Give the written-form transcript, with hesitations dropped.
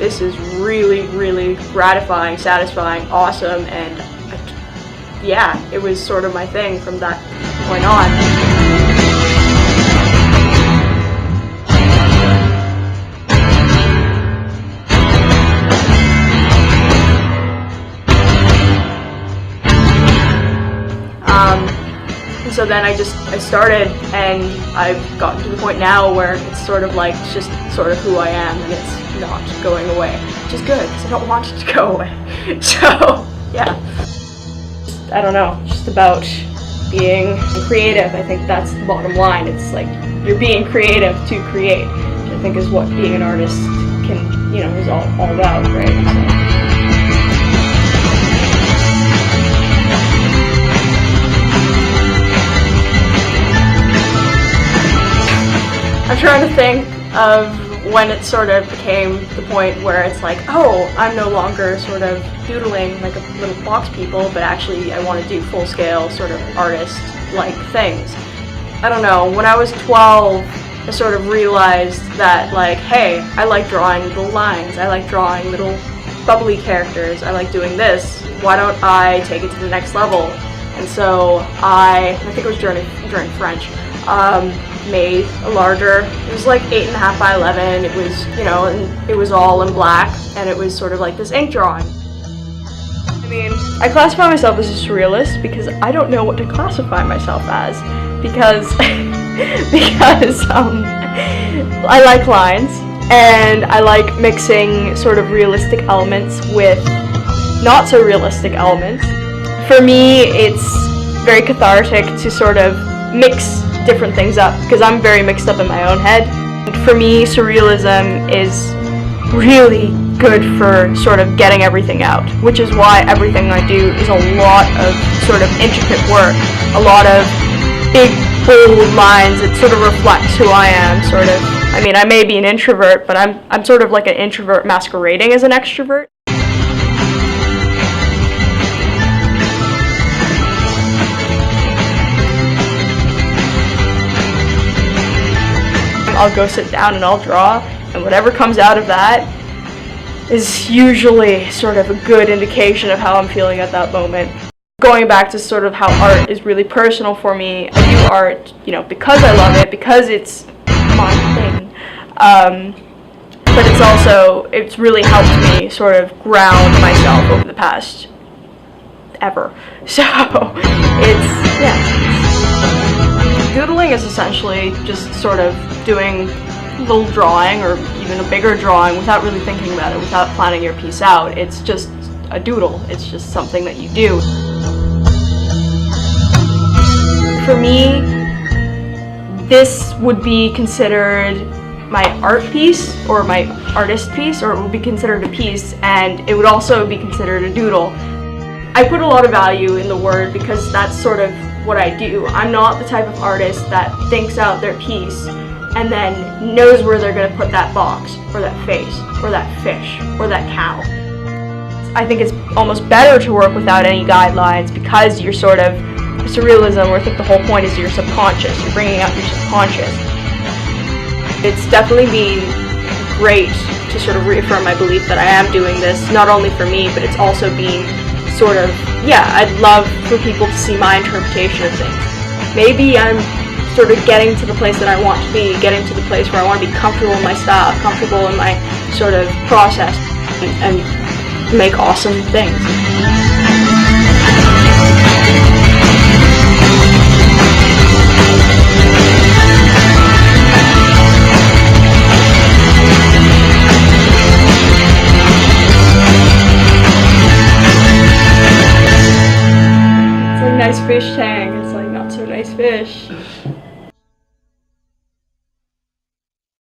this is really, really gratifying, satisfying, awesome, and yeah, it was sort of my thing from that point on. And so then I started, and I've gotten to the point now where it's sort of like just sort of who I am, and it's not going away, which is good because I don't want it to go away. So yeah, I don't know, just about being creative. I think that's the bottom line. It's like you're being creative to create, which I think is what being an artist can, is all about, right? So. I'm trying to think of when it sort of became the point where it's like, oh, I'm no longer sort of doodling like a little box people, but actually I want to do full-scale sort of artist-like things. I don't know, when I was 12, I sort of realized that, like, hey, I like drawing little lines, I like drawing little bubbly characters, I like doing this, why don't I take it to the next level? And so I think it was during French, made a larger, it was like 8.5 by 11, it was, and it was all in black, and it was sort of like this ink drawing. I mean, I classify myself as a surrealist because I don't know what to classify myself as, because I like lines, and I like mixing sort of realistic elements with not so realistic elements. For me, it's very cathartic to sort of mix different things up, because I'm very mixed up in my own head. For me, surrealism is really good for sort of getting everything out, which is why everything I do is a lot of sort of intricate work, a lot of big, bold lines. It sort of reflects who I am, sort of. I mean, I may be an introvert, but I'm sort of like an introvert masquerading as an extrovert. I'll go sit down and I'll draw, and whatever comes out of that is usually sort of a good indication of how I'm feeling at that moment. Going back to sort of how art is really personal for me, I do art, because I love it, because it's my thing, but it's really helped me sort of ground myself over the past ever. So doodling is essentially just sort of doing a little drawing or even a bigger drawing without really thinking about it, without planning your piece out. It's just a doodle. It's just something that you do. For me, this would be considered my art piece or my artist piece, or it would be considered a piece, and it would also be considered a doodle. I put a lot of value in the word because that's sort of what I do. I'm not the type of artist that thinks out their piece and then knows where they're going to put that box, or that face, or that fish, or that cow. I think it's almost better to work without any guidelines, because you're sort of, surrealism, where I think the whole point is your subconscious, you're bringing out your subconscious. It's definitely been great to sort of reaffirm my belief that I am doing this, not only for me, but it's also been sort of, I'd love for people to see my interpretation of things. Maybe I'm sort of getting to the place that I want to be, getting to the place where I want to be comfortable in my style, comfortable in my sort of process, and make awesome things. Nice fish tank. It's like not so nice fish.